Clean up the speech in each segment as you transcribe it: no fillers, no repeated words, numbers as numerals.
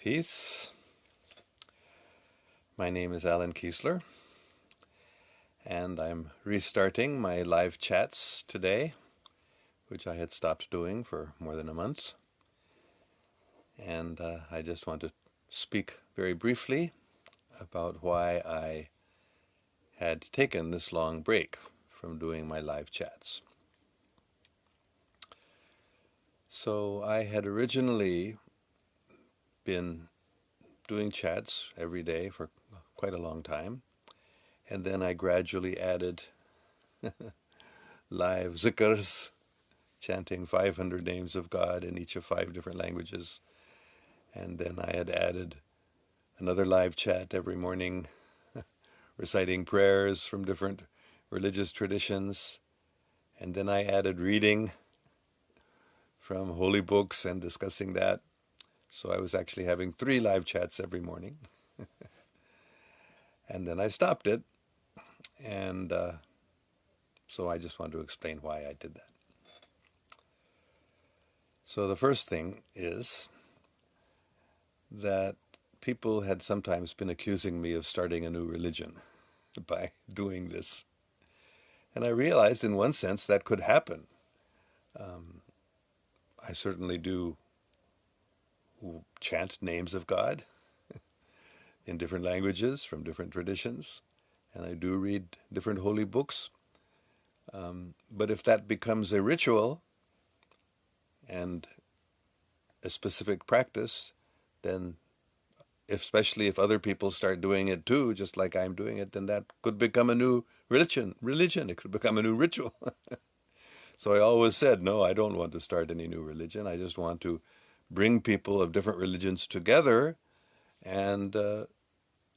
Peace. My name is Allan Keislar, and I'm restarting my live chats today, which I had stopped doing for more than a month. And I just want to speak very briefly about why I had taken this long break from doing my live chats. So I had originally been doing chats every day for quite a long time, and then I gradually added live zikrs, chanting 500 names of God in each of 5 different languages. And then I had added another live chat every morning, reciting prayers from different religious traditions. And then I added reading from holy books and discussing that. So I was actually having 3 live chats every morning. And then I stopped it. And so I just want to explain why I did that. So the first thing is that people had sometimes been accusing me of starting a new religion by doing this. And I realized in one sense that could happen. I certainly do chant names of God in different languages from different traditions, and I do read different holy books. But if that becomes a ritual and a specific practice, then especially if other people start doing it too, just like I'm doing it, then that could become a new religion. It could become a new ritual. So I always said, no, I don't want to start any new religion. I just want to bring people of different religions together and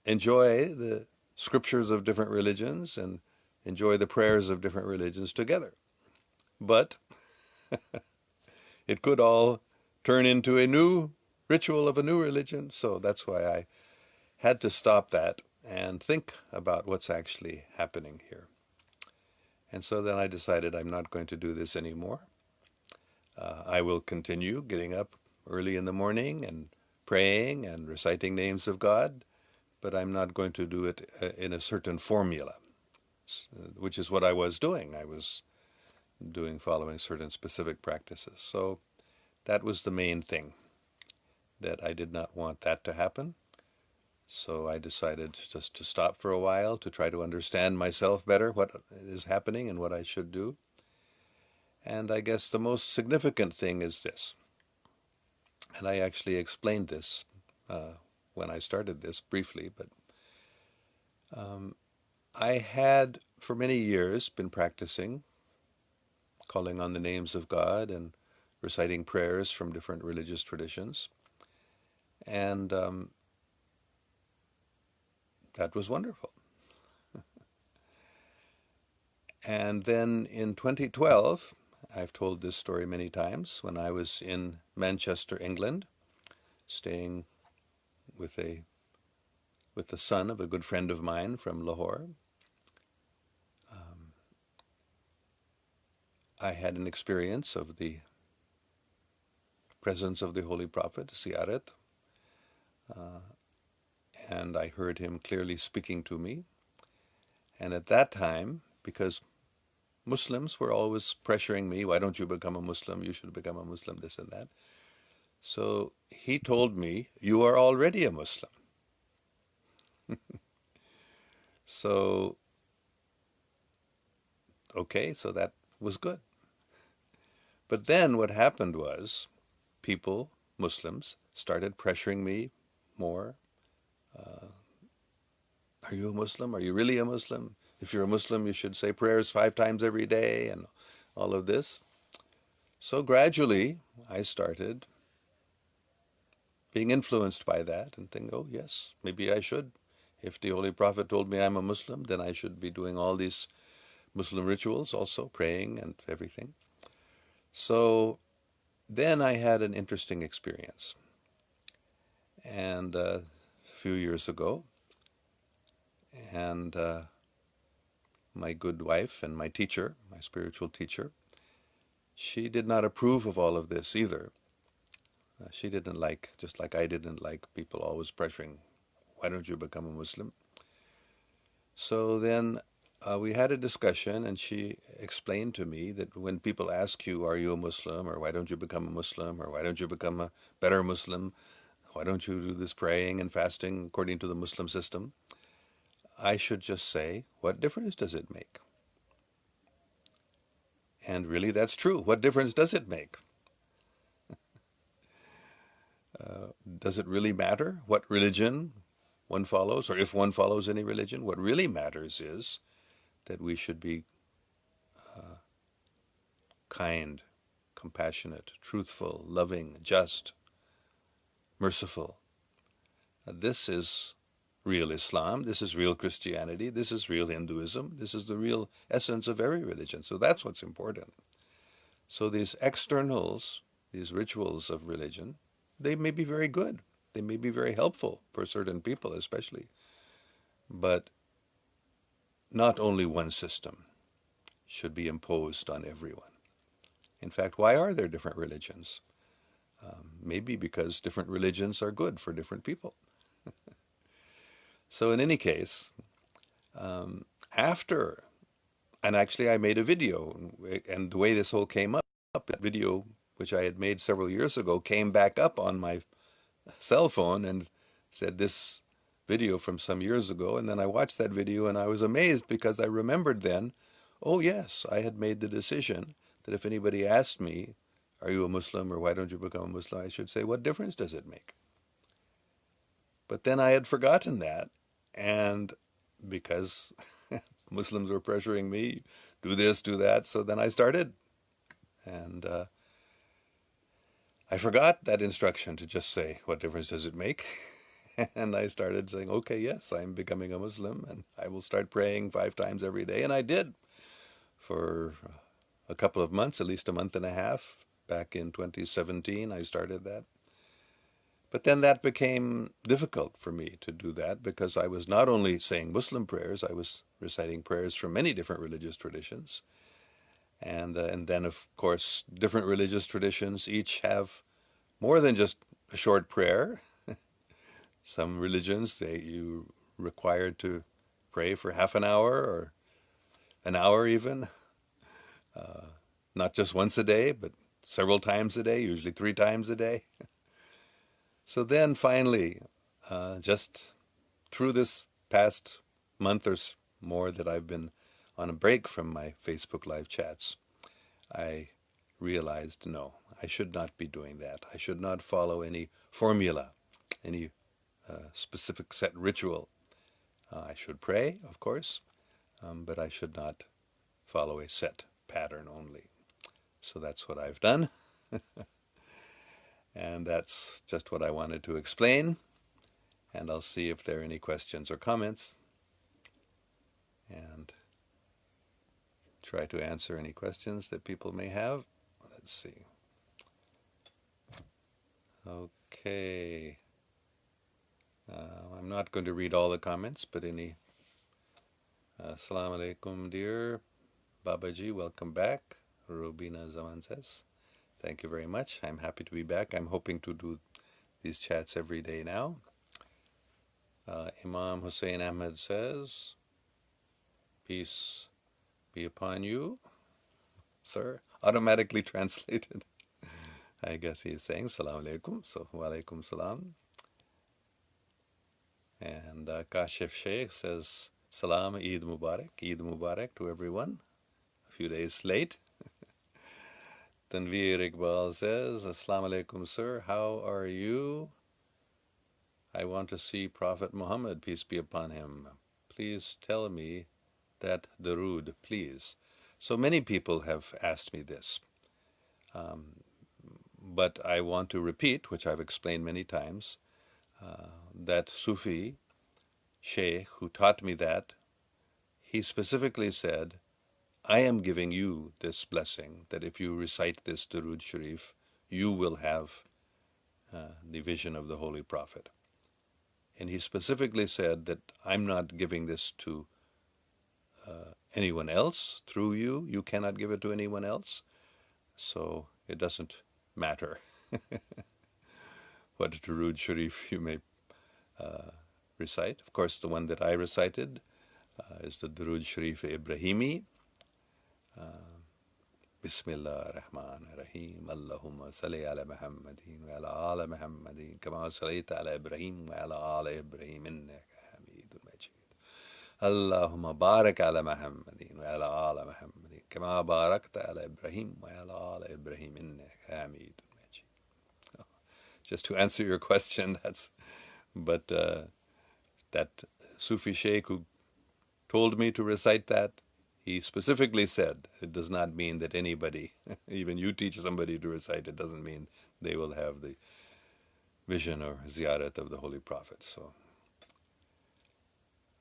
enjoy the scriptures of different religions and enjoy the prayers of different religions together. But it could all turn into a new ritual of a new religion. So that's why I had to stop that and think about what's actually happening here. And so then I decided I'm not going to do this anymore. I will continue getting up early in the morning and praying and reciting names of God, but I'm not going to do it in a certain formula, which is what I was doing. I was following certain specific practices. So that was the main thing, that I did not want that to happen. So I decided just to stop for a while to try to understand myself better, what is happening and what I should do. And I guess the most significant thing is this. And I actually explained this when I started this briefly, but I had for many years been practicing calling on the names of God and reciting prayers from different religious traditions. And that was wonderful. And then in 2012, I've told this story many times, when I was in Manchester, England, staying with the son of a good friend of mine from Lahore, I had an experience of the presence of the Holy Prophet, Ziyarat, and I heard him clearly speaking to me. And at that time, because Muslims were always pressuring me, why don't you become a Muslim? You should become a Muslim, this and that. So he told me, you are already a Muslim. So, okay, so that was good. But then what happened was people, Muslims, started pressuring me more. Are you a Muslim? Are you really a Muslim? If you're a Muslim, you should say prayers 5 times every day and all of this. So gradually, I started being influenced by that and think, oh yes, maybe I should. If the Holy Prophet told me I'm a Muslim, then I should be doing all these Muslim rituals also, praying and everything. So then I had an interesting experience. And a few years ago, and my good wife and my teacher, my spiritual teacher, she did not approve of all of this either. She didn't like, just like I didn't like people always pressuring, why don't you become a Muslim? So then we had a discussion, and she explained to me that when people ask you, are you a Muslim, or why don't you become a Muslim, or why don't you become a better Muslim, why don't you do this praying and fasting according to the Muslim system, I should just say, what difference does it make? And really, that's true. What difference does it make? Does it really matter what religion one follows, or if one follows any religion? What really matters is that we should be kind, compassionate, truthful, loving, just, merciful. This is real Islam. This is real Christianity. This is real Hinduism. This is the real essence of every religion. So that's what's important. So these externals, these rituals of religion, they may be very good. They may be very helpful for certain people, especially. But not only one system should be imposed on everyone. In fact, why are there different religions? Maybe because different religions are good for different people. So in any case, after, and actually I made a video, and the way this whole came up, that video, which I had made several years ago, came back up on my cell phone and said this video from some years ago. And then I watched that video and I was amazed because I remembered then, oh yes, I had made the decision that if anybody asked me, are you a Muslim, or why don't you become a Muslim, I should say, what difference does it make? But then I had forgotten that, and because Muslims were pressuring me, do this, do that, so then I started. And I forgot that instruction to just say, what difference does it make? And I started saying, okay, yes, I'm becoming a Muslim, and I will start praying 5 times every day. And I did for a couple of months, at least a month and a half. Back in 2017, I started that. But then that became difficult for me to do that because I was not only saying Muslim prayers, I was reciting prayers from many different religious traditions. And then, of course, different religious traditions each have more than just a short prayer. Some religions, you required to pray for half an hour or an hour even, not just once a day, but several times a day, usually 3 times a day. So then finally, just through this past month or more that I've been on a break from my Facebook live chats, I realized, no, I should not be doing that. I should not follow any formula, any specific set ritual. I should pray, of course, but I should not follow a set pattern only. So that's what I've done. And that's just what I wanted to explain. And I'll see if there are any questions or comments, and try to answer any questions that people may have. Let's see. Okay. I'm not going to read all the comments, but any. Assalamu alaikum, dear Babaji, welcome back. Rubina Zaman says, thank you very much. I'm happy to be back. I'm hoping to do these chats every day now. Imam Hussein Ahmed says, peace be upon you, sir. Automatically translated. I guess he is saying Salaam alaikum, so wa alaikum salam. And Kashif Sheikh says, Salam, Eid Mubarak to everyone. A few days late. Tanveer Iqbal says, Assalamu alaikum, sir. How are you? I want to see Prophet Muhammad, peace be upon him. Please tell me that darood, please. So many people have asked me this. But I want to repeat, which I've explained many times, that Sufi Sheikh who taught me that, he specifically said, I am giving you this blessing, that if you recite this Durood Sharif, you will have the vision of the Holy Prophet. And he specifically said that I'm not giving this to anyone else through you. You cannot give it to anyone else. So it doesn't matter. what Durood Sharif you may recite. Of course, the one that I recited is the Durood Sharif Ibrahimi. Bismillah ar-Rahman ar-Rahim. Allahumma salli ala Muhammadin wa ala ala Muhammadin kama sallaita ala Ibrahim wa ala ala Ibrahim innaka Hamidun Majid. Allahumma barak ala Muhammadin wa ala ala Muhammadin kama barakta ala Ibrahim wa ala ala Ibrahim innaka Hamidun Majid. Just to answer your question, but that Sufi Sheikh who told me to recite that, he specifically said it does not mean that anybody, even you teach somebody to recite, it doesn't mean they will have the vision or ziyarat of the Holy Prophet. So,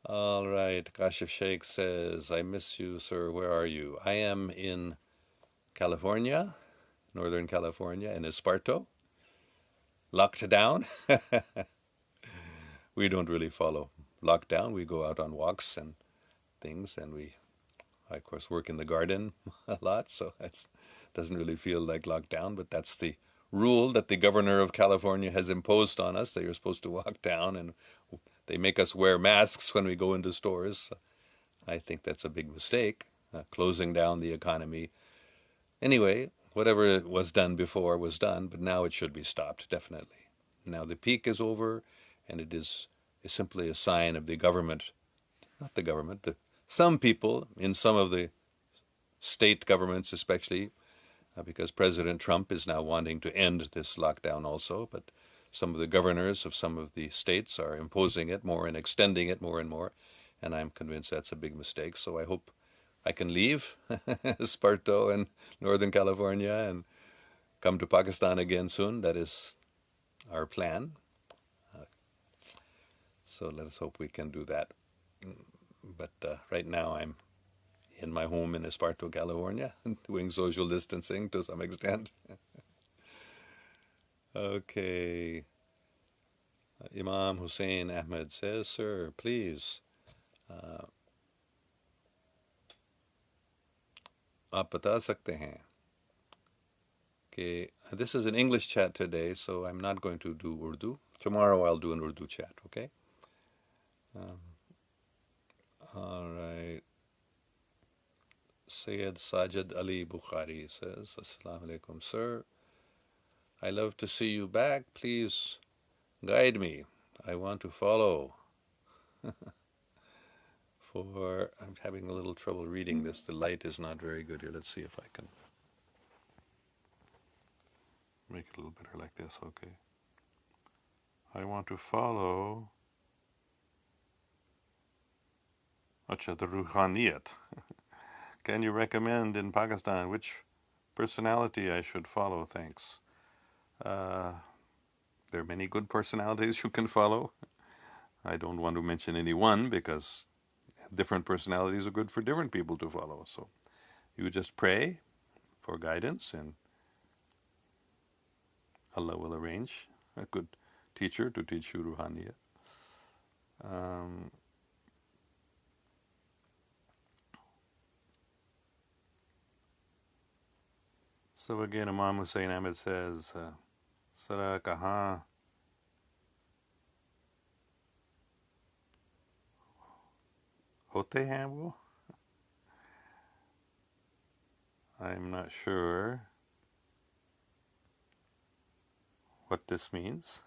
all right, Kashif Sheikh says, I miss you, sir. Where are you? I am in California, Northern California, in Esparto, locked down. We don't really follow lockdown. We go out on walks and things, and I, of course, work in the garden a lot, so it doesn't really feel like lockdown, but that's the rule that the governor of California has imposed on us, that you're supposed to walk down, and they make us wear masks when we go into stores. I think that's a big mistake, closing down the economy. Anyway, whatever was done before was done, but now it should be stopped, definitely. Now the peak is over, and it is simply a sign of the government, not the government, some people in some of the state governments especially, because President Trump is now wanting to end this lockdown also, but some of the governors of some of the states are imposing it more and extending it more and more, and I'm convinced that's a big mistake. So I hope I can leave Esparto and Northern California and come to Pakistan again soon. That is our plan. So let us hope we can do that. But right now I'm in my home in Esparto, California, doing social distancing to some extent. Okay. Imam Hussein Ahmed says, sir, please, आप बता सकते हैं कि this is an English chat today, so I'm not going to do Urdu. Tomorrow I'll do an Urdu chat, okay? All right. Sayyid Sajid Ali Bukhari says, Assalamu alaikum, sir. I love to see you back. Please guide me. I want to follow. I'm having a little trouble reading this. The light is not very good here. Let's see if I can make it a little better like this. Okay. I want to follow. Acha, the Ruhaniyat. Can you recommend in Pakistan which personality I should follow? Thanks. There are many good personalities you can follow. I don't want to mention any one because different personalities are good for different people to follow. So you just pray for guidance and Allah will arrange a good teacher to teach you Ruhaniyat. So again, Imam Hussein Ahmed says, Sara kahan hote hain wo? I'm not sure what this means.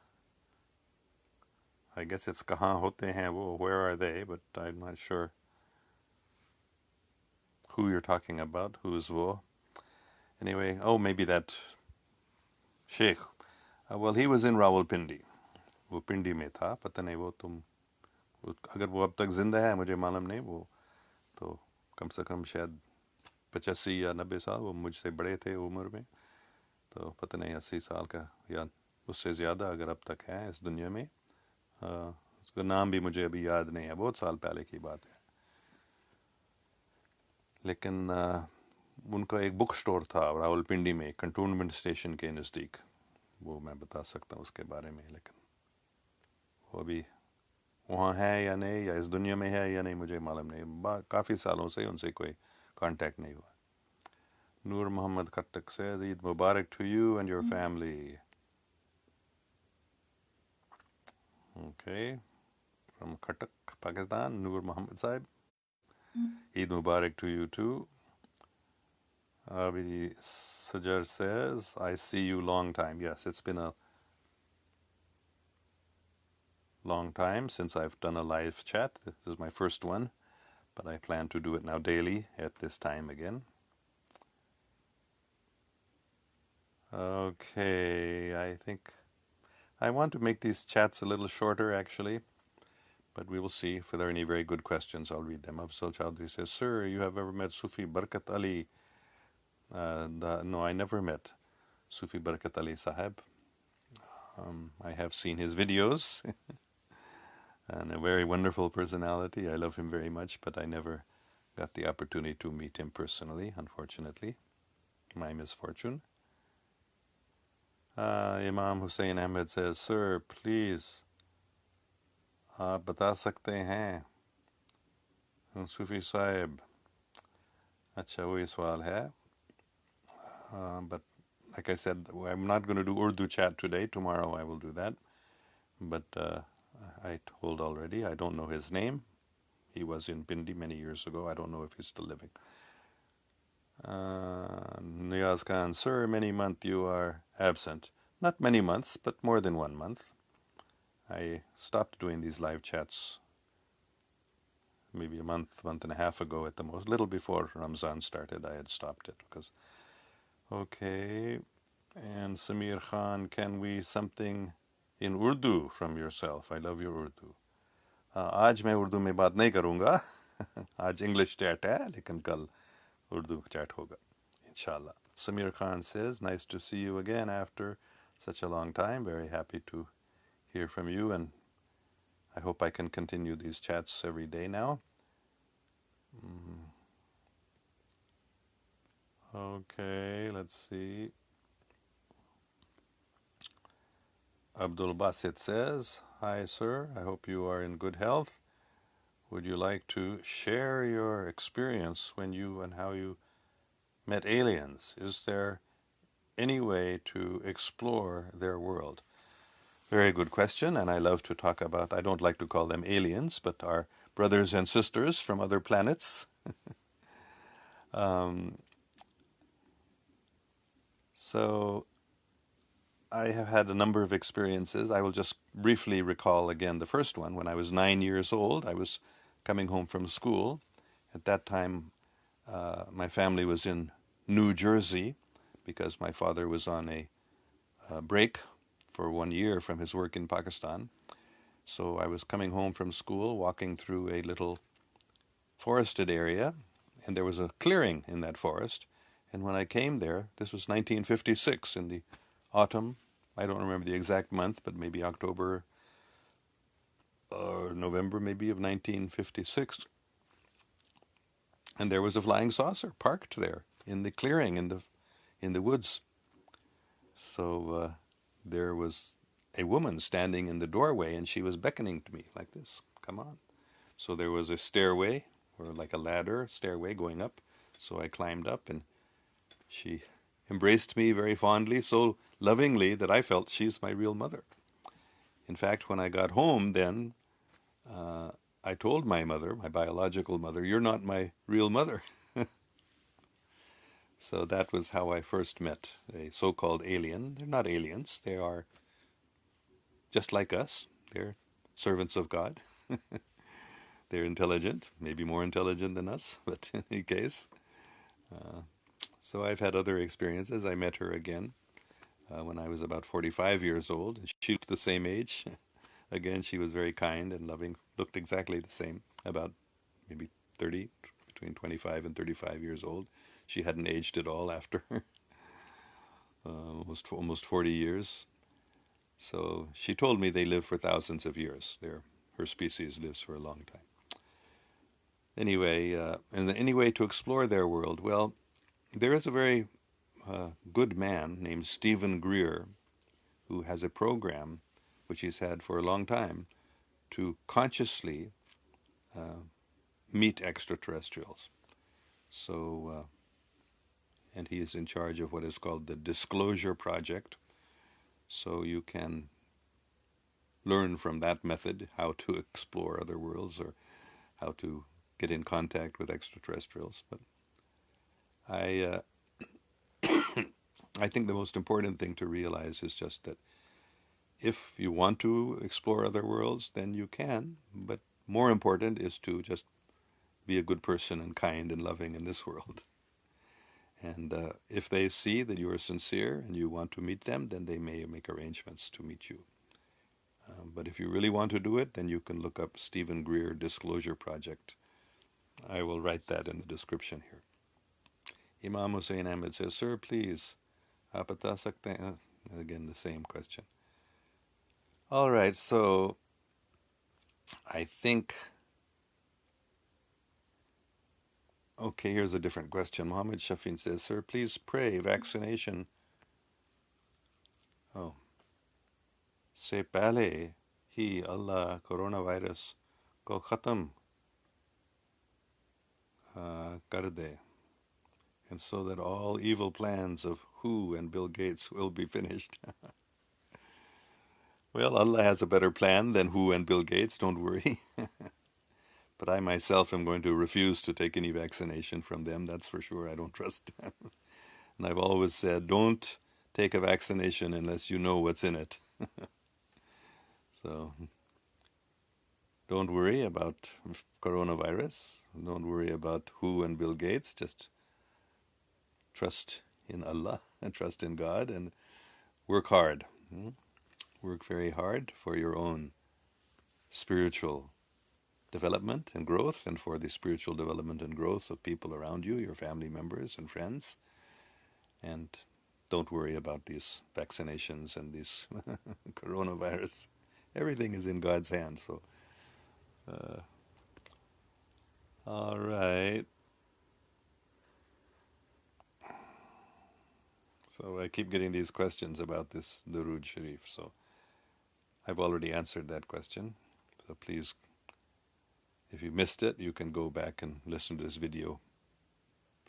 I guess it's kahan hote hain wo, where are they, but I'm not sure who you're talking about, who's wo. Anyway, maybe that Sheikh. Well, he was in Rawalpindi. वो पिंडी में था, पता नहीं वो तुम अगर वो अब तक जिंदा है मुझे मालूम नहीं, वो तो कम से कम शायद 85 या 90 साल, वो मुझसे बड़े थे उम्र में, तो पता नहीं 80 साल का या उससे ज़्यादा अगर अब तक है इस दुनिया में. उसका नाम भी मुझे अभी याद नहीं है, बहुत साल पहले की बात है. लेकिन उनका एक बुक स्टोर था रावलपिंडी में, कंटोनमेंट स्टेशन के नज़दीक. वो मैं बता सकता हूँ उसके बारे में, लेकिन वो अभी वहाँ है या नहीं, या इस दुनिया में है या नहीं, मुझे मालूम नहीं. काफ़ी सालों से उनसे कोई कांटेक्ट नहीं हुआ. नूर Mohammad Khattak says, Eid Mubarak to you and your family. Okay, from Katak, Pakistan, Noor Muhammad Saib. Eid Mubarak to you too. Abhi Sajar says, I see you long time. Yes, it's been a long time since I've done a live chat. This is my first one, but I plan to do it now daily at this time again. Okay, I think I want to make these chats a little shorter actually, but we will see. If there are any very good questions, I'll read them. Afzal Chowdhury says, Sir, you have ever met Sufi Barkat Ali? No, I never met Sufi Barkat Ali Sahib. I have seen his videos and a very wonderful personality. I love him very much, but I never got the opportunity to meet him personally, unfortunately. My misfortune. Imam Hussain Ahmed says, Sir, please, आप बता सकते हैं सूफी साहिब. अच्छा, वही सवाल है. But like I said, I'm not going to do Urdu chat today. Tomorrow I will do that. But I told already, I don't know his name. He was in Pindi many years ago. I don't know if he's still living. Niyaz Khan, Sir, many months you are absent. Not many months, but more than 1 month. I stopped doing these live chats maybe a month and a half ago at the most. Little before Ramzan started, I had stopped it because. Okay, and Samir Khan, can we something in Urdu from yourself? I love your Urdu. आज मैं उर्दू में बात नहीं करूँगा. आज English chat है, लेकिन कल उर्दू चैट होगा, inshallah. Samir Khan says, nice to see you again after such a long time. Very happy to hear from you, and I hope I can continue these chats every day now. Okay, let's see. Abdul Basit says, Hi, sir. I hope you are in good health. Would you like to share your experience when you and how you met aliens? Is there any way to explore their world? Very good question, and I love to talk about, I don't like to call them aliens, but our brothers and sisters from other planets. So I have had a number of experiences. I will just briefly recall again the first one. When I was 9 years old, I was coming home from school. At that time, my family was in New Jersey because my father was on a break for 1 year from his work in Pakistan. So I was coming home from school, walking through a little forested area, and there was a clearing in that forest. And when I came there, this was 1956 in the autumn. I don't remember the exact month, but maybe October or November maybe of 1956. And there was a flying saucer parked there in the clearing in the woods. So there was a woman standing in the doorway, and she was beckoning to me like this, come on. So there was a stairway, or like a ladder stairway going up. So I climbed up, and she embraced me very fondly, so lovingly that I felt she's my real mother. In fact, when I got home then, I told my mother, my biological mother, you're not my real mother. So that was how I first met a so-called alien. They're not aliens. They are just like us. They're servants of God. They're intelligent, maybe more intelligent than us, but in any case. So I've had other experiences. I met her again when I was about 45 years old. She looked the same age. Again, she was very kind and loving, looked exactly the same, about maybe 30, between 25 and 35 years old. She hadn't aged at all after almost 40 years. So she told me they live for thousands of years. Her species lives for a long time. Anyway, and any way to explore their world? Well, there is a very good man named Stephen Greer who has a program, which he's had for a long time, to consciously meet extraterrestrials. So, and he is in charge of what is called the Disclosure Project. So you can learn from that method how to explore other worlds or how to get in contact with extraterrestrials. But I, I think the most important thing to realize is just that if you want to explore other worlds, then you can. But more important is to just be a good person and kind and loving in this world. And if they see that you are sincere and you want to meet them, then they may make arrangements to meet you. But if you really want to do it, then you can look up Stephen Greer Disclosure Project. I will write that in the description here. Imam Hussain Ahmed says, Sir, please, आप बता सकते हैं? Again, the same question. All right, so I think, okay, here's a different question. Muhammad Shafin says, Sir, please pray vaccination. Oh, से पहले ही अल्लाह corona virus को ख़त्म कर दे, and so that all evil plans of WHO and Bill Gates will be finished. Well, Allah has a better plan than WHO and Bill Gates, don't worry. But I myself am going to refuse to take any vaccination from them, that's for sure. I don't trust them. And I've always said, don't take a vaccination unless you know what's in it. So don't worry about coronavirus. Don't worry about WHO and Bill Gates. Just trust in Allah and trust in God and work hard. Work very hard for your own spiritual development and growth, and for the spiritual development and growth of people around you, your family members and friends. And don't worry about these vaccinations and these coronavirus. Everything is in God's hands. So, all right. So I keep getting these questions about this Durood Sharif. So I've already answered that question. So please, if you missed it, you can go back and listen to this video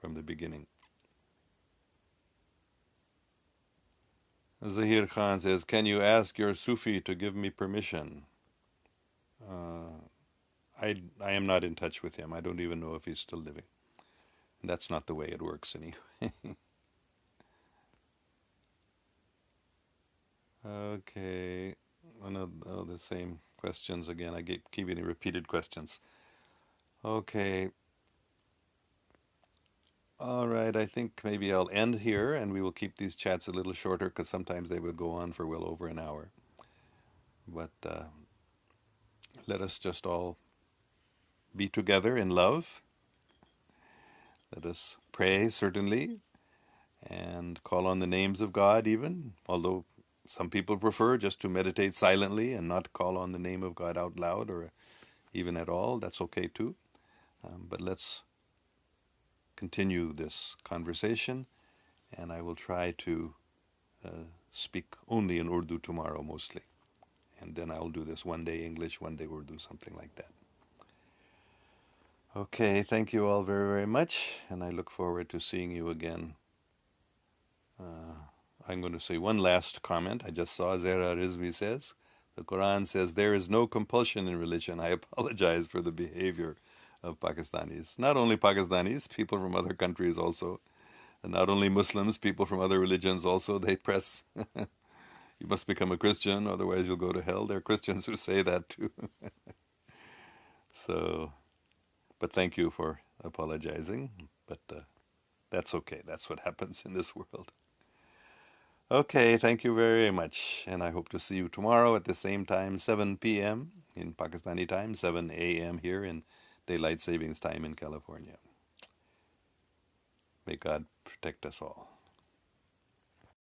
from the beginning. Zahir Khan says, can you ask your Sufi to give me permission? I am not in touch with him. I don't even know if he's still living. And that's not the way it works anyway. Okay. The same questions again. I keep getting repeated questions. Okay. All right, I think maybe I'll end here and we will keep these chats a little shorter because sometimes they would go on for well over an hour. But let us just all be together in love. Let us pray, certainly, and call on the names of God even, although some people prefer just to meditate silently and not call on the name of God out loud or even at all. That's okay too. But let's continue this conversation, and I will try to speak only in Urdu tomorrow mostly. And then I'll do this one day English, one day Urdu, something like that. Okay, thank you all very, very much, and I look forward to seeing you again. I'm going to say one last comment. I just saw Zahra Rizvi says, the Quran says, there is no compulsion in religion. I apologize for the behavior of Pakistanis. Not only Pakistanis, people from other countries also. And not only Muslims, people from other religions also, they press, you must become a Christian, otherwise you'll go to hell. There are Christians who say that too. So, but thank you for apologizing. But that's okay. That's what happens in this world. Okay, thank you very much. And I hope to see you tomorrow at the same time, 7 p.m. in Pakistani time, 7 a.m. here in Daylight Savings Time in California. May God protect us all.